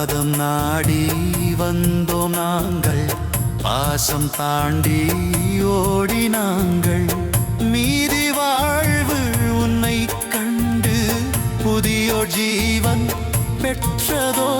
பாதம் நாடி வந்தோம் நாங்கள், பாசம் தாண்டி ஓடி நாங்கள். மீதி வாழ்வு உன்னை கண்டு புதிய ஜீவன் பெற்றதோ.